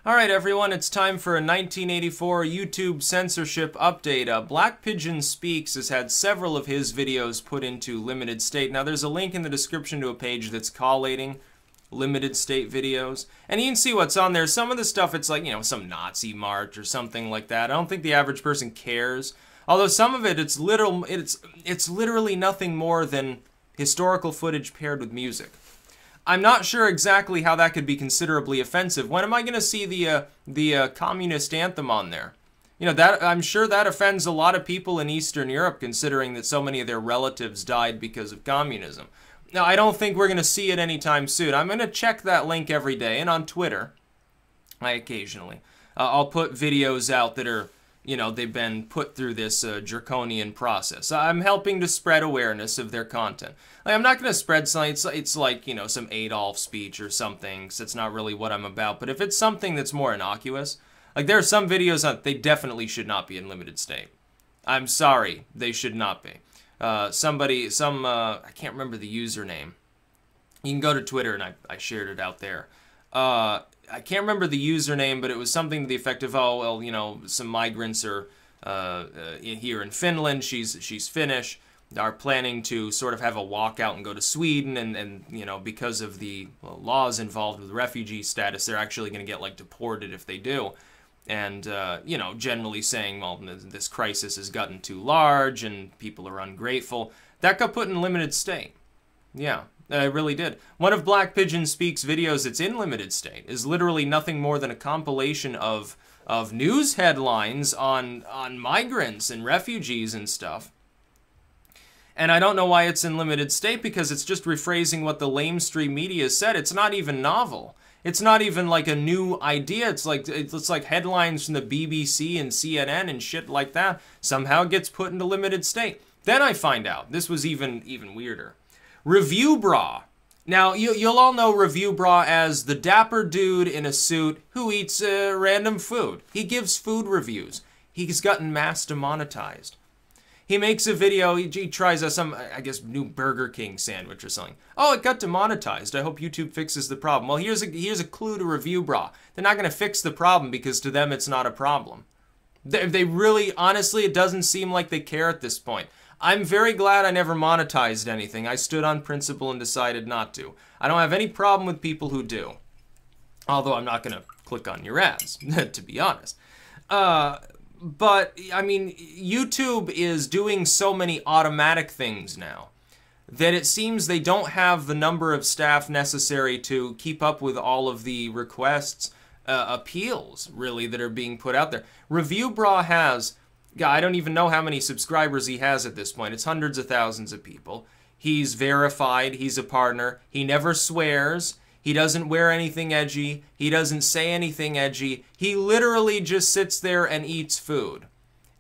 Alright everyone, it's time for a 1984 YouTube censorship update. Black Pigeon Speaks has had several of his videos put into limited state. Now there's a link in the description to a page that's collating limited state videos. And you can see what's on there. Some of the stuff, it's like, you know, some Nazi march or something like that. I don't think the average person cares. Although some of it, it's literally nothing more than historical footage paired with music. I'm not sure exactly how that could be considerably offensive. When am I going to see the communist anthem on there? You know, that I'm sure that offends a lot of people in Eastern Europe, considering that so many of their relatives died because of communism. Now, I don't think we're going to see it anytime soon. I'm going to check that link every day, and on Twitter, I occasionally, I'll put videos out that are, you know, they've been put through this draconian process. I'm helping to spread awareness of their content. Like, I'm not going to spread something, it's like, you know, some Adolf speech or something, because it's not really what I'm about. But if it's something that's more innocuous, like there are some videos on, they definitely should not be in limited state. I'm sorry, they should not be. I can't remember the username. You can go to Twitter, and I shared it out there. I can't remember the username, but it was something to the effect of, oh, well, you know, some migrants are here in Finland, she's Finnish, are planning to sort of have a walkout and go to Sweden, and you know, because of the laws involved with refugee status, they're actually going to get, like, deported if they do. And, you know, generally saying, well, this crisis has gotten too large and people are ungrateful. That got put in limited state. Yeah. It really did. One of Black Pigeon Speaks videos that's in limited state is literally nothing more than a compilation of news headlines on migrants and refugees and stuff. And I don't know why it's in limited state, because it's just rephrasing what the lamestream media said. It's not even novel. It's not even like a new idea. It's like headlines from the BBC and CNN and shit like that. Somehow it gets put into limited state. Then I find out this was even weirder. Reviewbrah. Now, you'll all know Reviewbrah as the dapper dude in a suit who eats random food. He gives food reviews. He's gotten mass demonetized. He makes a video, he tries some, I guess, new Burger King sandwich or something. Oh, it got demonetized. I hope YouTube fixes the problem. Well, here's a clue to Reviewbrah. They're not going to fix the problem because to them it's not a problem. They really, honestly, it doesn't seem like they care at this point. I'm very glad I never monetized anything. I stood on principle and decided not to. I don't have any problem with people who do. Although I'm not going to click on your ads, to be honest. But, I mean, YouTube is doing so many automatic things now that it seems they don't have the number of staff necessary to keep up with all of the requests, appeals, really, that are being put out there. Reviewbrah has... Yeah, I don't even know how many subscribers he has at this point. It's hundreds of thousands of people. He's verified. He's a partner. He never swears. He doesn't wear anything edgy. He doesn't say anything edgy. He literally just sits there and eats food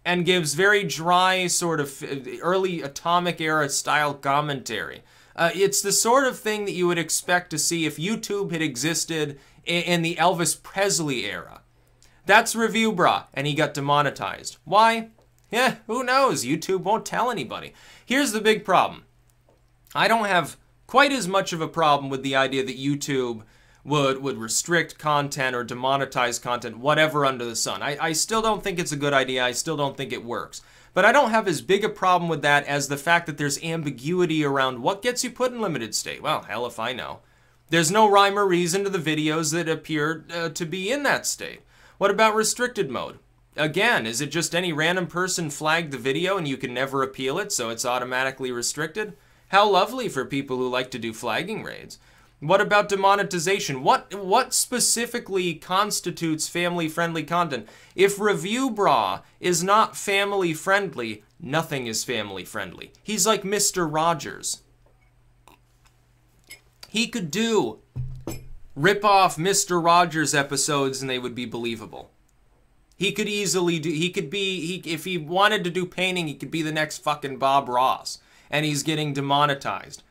and gives very dry sort of early Atomic Era style commentary. It's the sort of thing that you would expect to see if YouTube had existed in the Elvis Presley era. That's Reviewbrah, and he got demonetized. Why? Yeah, who knows? YouTube won't tell anybody. Here's the big problem. I don't have quite as much of a problem with the idea that YouTube would restrict content or demonetize content, whatever under the sun. I still don't think it's a good idea. I still don't think it works. But I don't have as big a problem with that as the fact that there's ambiguity around what gets you put in limited state. Well, hell if I know. There's no rhyme or reason to the videos that appear to be in that state. What about restricted mode? Again, is it just any random person flagged the video and you can never appeal it, so it's automatically restricted? How lovely for people who like to do flagging raids. What about demonetization? What specifically constitutes family-friendly content? If Reviewbrah is not family-friendly, nothing is family-friendly. He's like Mr. Rogers. He could do rip-off Mr. Rogers episodes and they would be believable. He could easily do, if he wanted to do painting, he could be the next fucking Bob Ross. And he's getting demonetized.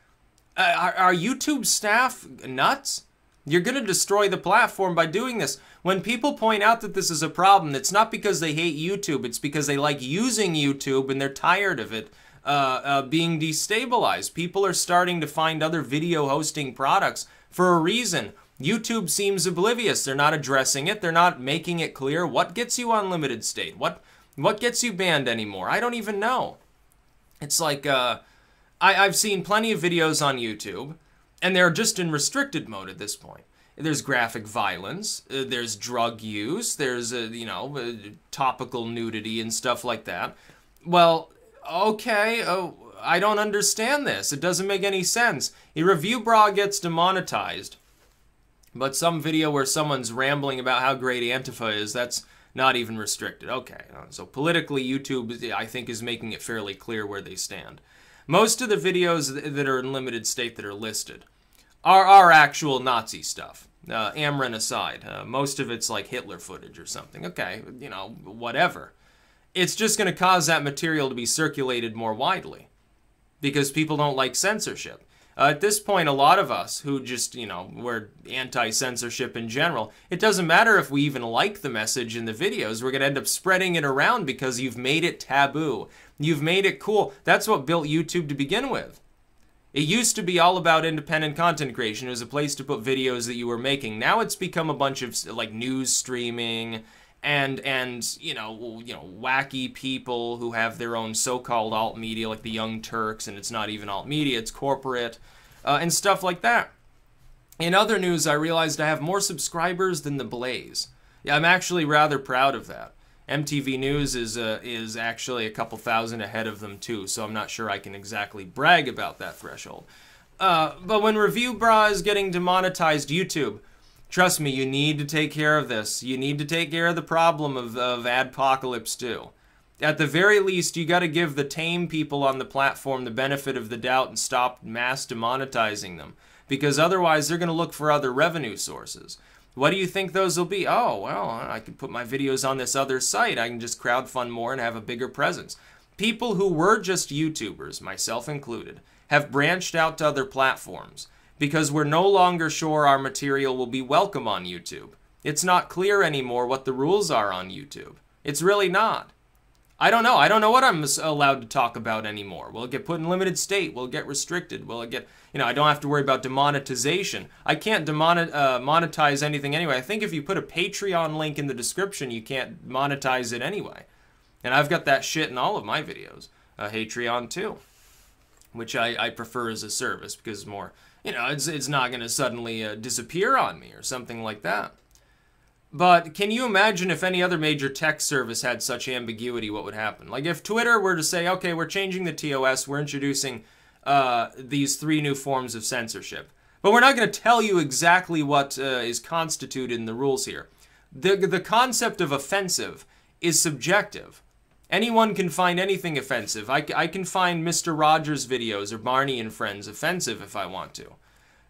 Are YouTube staff nuts? You're going to destroy the platform by doing this. When people point out that this is a problem, it's not because they hate YouTube, it's because they like using YouTube and they're tired of it being destabilized. People are starting to find other video hosting products for a reason. YouTube seems oblivious. They're not addressing it. They're not making it clear what gets you on limited state. What gets you banned anymore? I don't even know. It's like, I've seen plenty of videos on YouTube, and they're just in restricted mode at this point. There's graphic violence, there's drug use, there's, topical nudity and stuff like that. Well, okay, I don't understand this. It doesn't make any sense. A Reviewbrah gets demonetized, but some video where someone's rambling about how great Antifa is, that's not even restricted. Okay, so politically, YouTube, I think, is making it fairly clear where they stand. Most of the videos that are in limited state that are listed are actual Nazi stuff. Amran aside, most of it's like Hitler footage or something. Okay, whatever. It's just going to cause that material to be circulated more widely because people don't like censorship. At this point, a lot of us who just, we're anti-censorship in general, it doesn't matter if we even like the message in the videos, we're going to end up spreading it around because you've made it taboo. You've made it cool. That's what built YouTube to begin with. It used to be all about independent content creation. It was a place to put videos that you were making. Now it's become a bunch of like news streaming and wacky people who have their own so-called alt media, like the Young Turks, and it's not even alt media, it's corporate, and stuff like that. In other news, I realized I have more subscribers than The Blaze. Yeah, I'm actually rather proud of that. MTV News is actually a couple thousand ahead of them too, so I'm not sure I can exactly brag about that threshold. But when Reviewbrah is getting demonetized, YouTube, trust me, you need to take care of this. You need to take care of the problem of adpocalypse too. At the very least, you got to give the tame people on the platform the benefit of the doubt and stop mass demonetizing them, because otherwise they're going to look for other revenue sources. What do you think those will be? Oh, well, I can put my videos on this other site. I can just crowdfund more and have a bigger presence. People who were just YouTubers, myself included, have branched out to other platforms because we're no longer sure our material will be welcome on YouTube. It's not clear anymore what the rules are on YouTube. It's really not. I don't know. I don't know what I'm allowed to talk about anymore. Will it get put in limited state? Will it get restricted? Will it get, I don't have to worry about demonetization. I can't monetize anything anyway. I think if you put a Patreon link in the description, you can't monetize it anyway. And I've got that shit in all of my videos. Patreon too, which I prefer as a service because it's more, it's not going to suddenly disappear on me or something like that. But can you imagine if any other major tech service had such ambiguity, what would happen? Like if Twitter were to say, okay, we're changing the TOS, we're introducing these 3 new forms of censorship. But we're not going to tell you exactly what is constituted in the rules here. The concept of offensive is subjective. Anyone can find anything offensive. I can find Mr. Rogers videos or Barney and Friends offensive if I want to.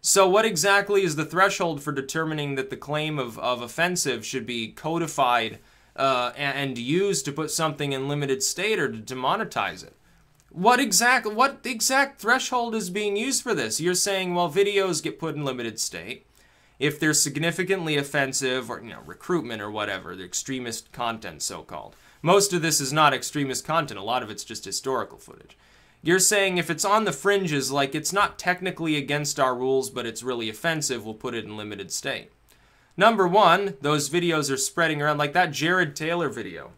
So what exactly is the threshold for determining that the claim of offensive should be codified and used to put something in limited state or to demonetize it? What exact threshold is being used for this? You're saying, well, videos get put in limited state if they're significantly offensive or, recruitment or whatever, the extremist content so-called. Most of this is not extremist content. A lot of it's just historical footage. You're saying if it's on the fringes, like it's not technically against our rules, but it's really offensive, we'll put it in limited state. Number one, those videos are spreading around, like that Jared Taylor video.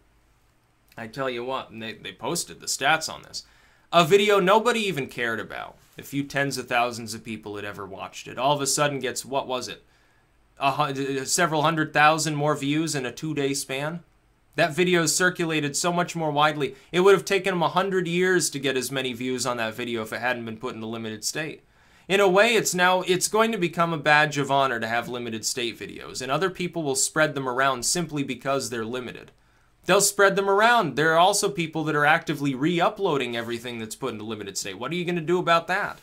I tell you what, and they posted the stats on this. A video nobody even cared about. A few tens of thousands of people had ever watched it. All of a sudden gets, what was it? Several 100,000 more views in a 2-day span. That video circulated so much more widely. It would have taken them 100 years to get as many views on that video if it hadn't been put in a limited state. In a way, it's going to become a badge of honor to have limited state videos, and other people will spread them around simply because they're limited. They'll spread them around. There are also people that are actively re-uploading everything that's put into limited state. What are you going to do about that?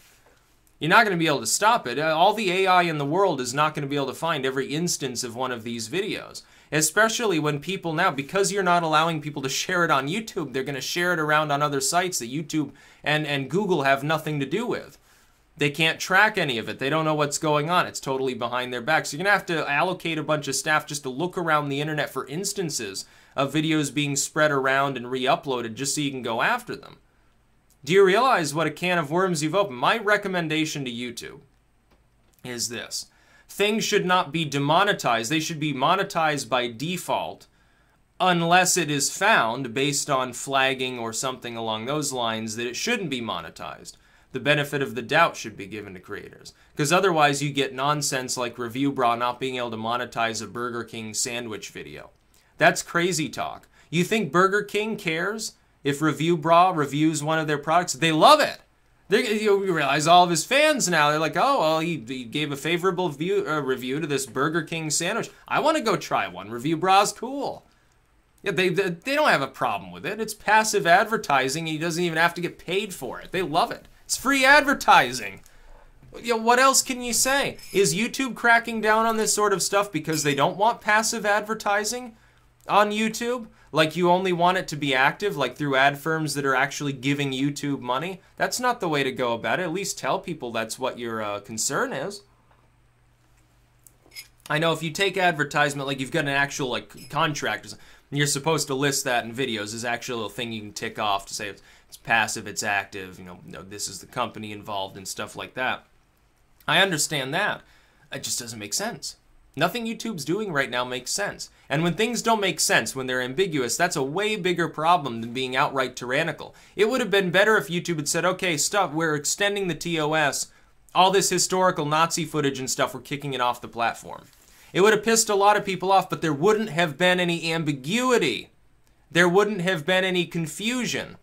You're not going to be able to stop it. All the AI in the world is not going to be able to find every instance of one of these videos. Especially when people now, because you're not allowing people to share it on YouTube, they're going to share it around on other sites that YouTube and Google have nothing to do with. They can't track any of it. They don't know what's going on. It's totally behind their backs. So you're going to have to allocate a bunch of staff just to look around the internet for instances of videos being spread around and re-uploaded just so you can go after them. Do you realize what a can of worms you've opened? My recommendation to YouTube is this. things should not be demonetized. They should be monetized by default unless it is found, based on flagging or something along those lines, that it shouldn't be monetized. The benefit of the doubt should be given to creators. Because otherwise you get nonsense like Reviewbrah not being able to monetize a Burger King sandwich video. That's crazy talk. You think Burger King cares if Reviewbrah reviews one of their products? They love it. You realize all of his fans now, they're like, oh, well, he gave a favorable review to this Burger King sandwich. I want to go try one. Reviewbrah's cool. Yeah, they don't have a problem with it. It's passive advertising. He doesn't even have to get paid for it. They love it. It's free advertising. You know, what else can you say? Is YouTube cracking down on this sort of stuff because they don't want passive advertising on YouTube? Like you only want it to be active, like through ad firms that are actually giving YouTube money? That's not the way to go about it. At least tell people that's what your concern is. I know if you take advertisement, like you've got an actual like contract, you're supposed to list that in videos as actually a thing you can tick off to say it's passive, it's active, you know, this is the company involved and stuff like that. I understand that. It just doesn't make sense. Nothing YouTube's doing right now makes sense. And when things don't make sense, when they're ambiguous, that's a way bigger problem than being outright tyrannical. It would have been better if YouTube had said, okay, stop, we're extending the TOS. All this historical Nazi footage and stuff, we're kicking it off the platform. It would have pissed a lot of people off, but there wouldn't have been any ambiguity. There wouldn't have been any confusion.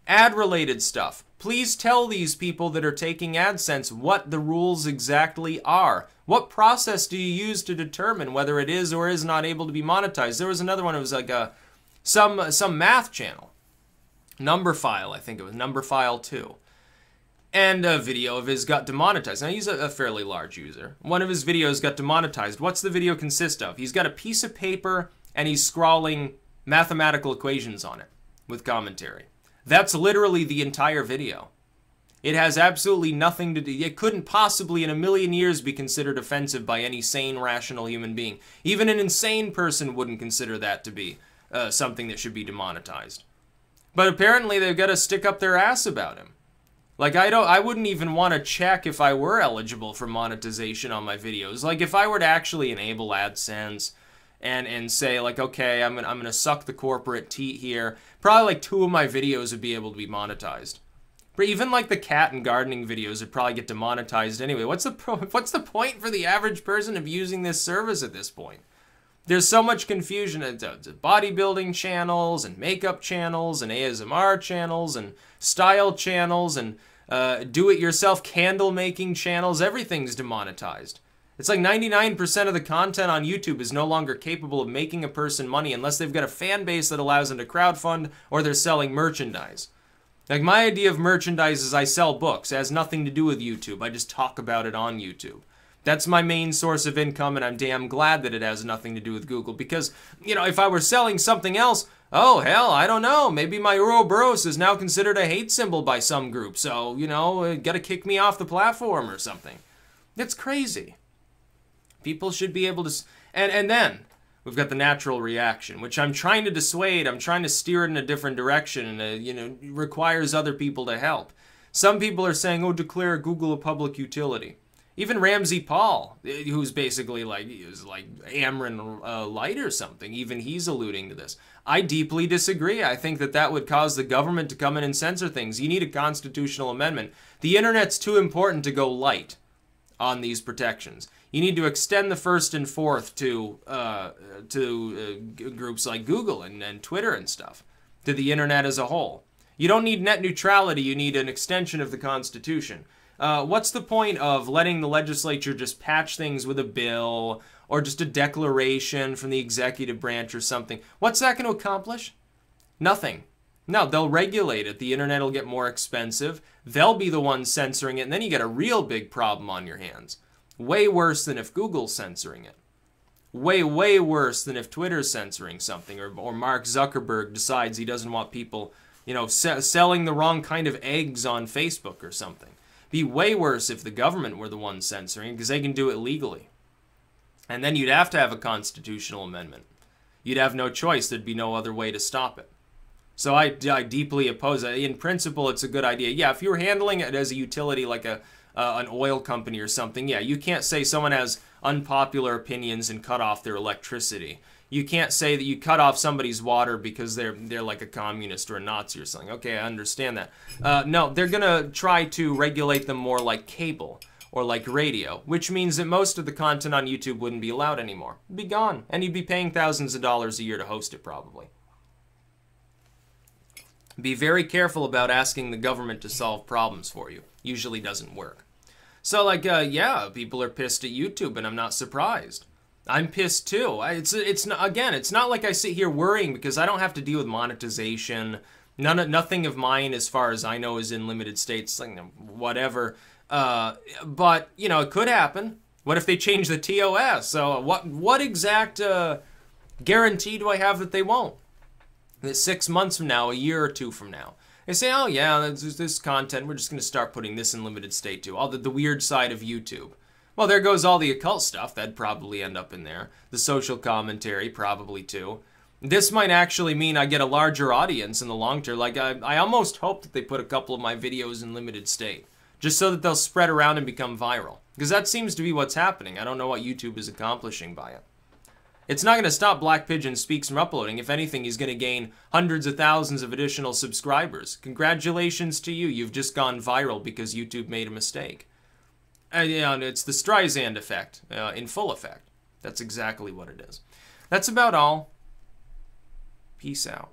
Ad-related stuff. Please tell these people that are taking AdSense what the rules exactly are. What process do you use to determine whether it is or is not able to be monetized? There was another one, it was like some math channel. Numberphile, I think it was, Numberphile 2. And a video of his got demonetized. Now, he's a fairly large user. One of his videos got demonetized. What's the video consist of? He's got a piece of paper and he's scrawling mathematical equations on it with commentary. That's literally the entire video. It has absolutely nothing to do. It couldn't possibly in a million years be considered offensive by any sane, rational human being. Even an insane person wouldn't consider that to be something that should be demonetized. But apparently they've got to stick up their ass about him. Like, I wouldn't even want to check if I were eligible for monetization on my videos. Like, if I were to actually enable AdSense and say, like, okay, I'm gonna suck the corporate teat here, probably like 2 of my videos would be able to be monetized. But even like the cat and gardening videos would probably get demonetized anyway. What's the point for the average person of using this service at this point? There's so much confusion. It's bodybuilding channels and makeup channels and ASMR channels and style channels and do-it-yourself candle making channels. Everything's demonetized. It's like 99% of the content on YouTube is no longer capable of making a person money unless they've got a fan base that allows them to crowdfund or they're selling merchandise. Like, my idea of merchandise is I sell books. It has nothing to do with YouTube. I just talk about it on YouTube. That's my main source of income, and I'm damn glad that it has nothing to do with Google. Because, you know, if I were selling something else, oh, hell, I don't know. Maybe my Ouroboros is now considered a hate symbol by some group. So, you know, gotta kick me off the platform or something. That's crazy. People should be able to... And then, we've got the natural reaction, which I'm trying to dissuade. I'm trying to steer it in a different direction, and, you know, requires other people to help. Some people are saying, oh, declare Google a public utility. Even Ramsey Paul, who's basically like, he was like Ameren Light or something, even he's alluding to this. I deeply disagree. I think that that would cause the government to come in and censor things. You need a constitutional amendment. The internet's too important to go light on these protections. You need to extend the first and fourth to groups like Google and Twitter and stuff, to the internet as a whole. You don't need net neutrality, you need an extension of the Constitution. What's the point of letting the legislature just patch things with a bill or just a declaration from the executive branch or something? What's that going to accomplish? Nothing. No, they'll regulate it. The internet will get more expensive. They'll be the ones censoring it, and then you get a real big problem on your hands. Way worse than if Google's censoring it. Way, way worse than if Twitter's censoring something, or Mark Zuckerberg decides he doesn't want people, you know, selling the wrong kind of eggs on Facebook or something. Be way worse if the government were the ones censoring, because they can do it legally. And then you'd have to have a constitutional amendment. You'd have no choice. There'd be no other way to stop it. So I deeply oppose it. In principle, it's a good idea. Yeah, if you were handling it as a utility like a an oil company or something, yeah, you can't say someone has unpopular opinions and cut off their electricity. You can't say that you cut off somebody's water because they're like a communist or a Nazi or something. Okay, I understand that. No, they're gonna try to regulate them more like cable or like radio, which means that most of the content on YouTube wouldn't be allowed anymore. It'd be gone, and you'd be paying thousands of dollars a year to host it probably. Be very careful about asking the government to solve problems for you. Usually doesn't work. So like, yeah, people are pissed at YouTube, and I'm not surprised. I'm pissed too. It's not like I sit here worrying because I don't have to deal with monetization. Nothing of mine, as far as I know, is in limited states. Like, whatever. But you know, it could happen. What if they change the TOS? So what exact guarantee do I have that they won't? That 6 months from now, a year or two from now, they say, oh yeah, there's this content. We're just going to start putting this in limited state too. All the weird side of YouTube. Well, there goes all the occult stuff. That'd probably end up in there. The social commentary, probably too. This might actually mean I get a larger audience in the long term. Like, I almost hope that they put a couple of my videos in limited state, just so that they'll spread around and become viral. Because that seems to be what's happening. I don't know what YouTube is accomplishing by it. It's not going to stop Black Pigeon Speaks from uploading. If anything, he's going to gain hundreds of thousands of additional subscribers. Congratulations to you. You've just gone viral because YouTube made a mistake. And it's the Streisand effect in full effect. That's exactly what it is. That's about all. Peace out.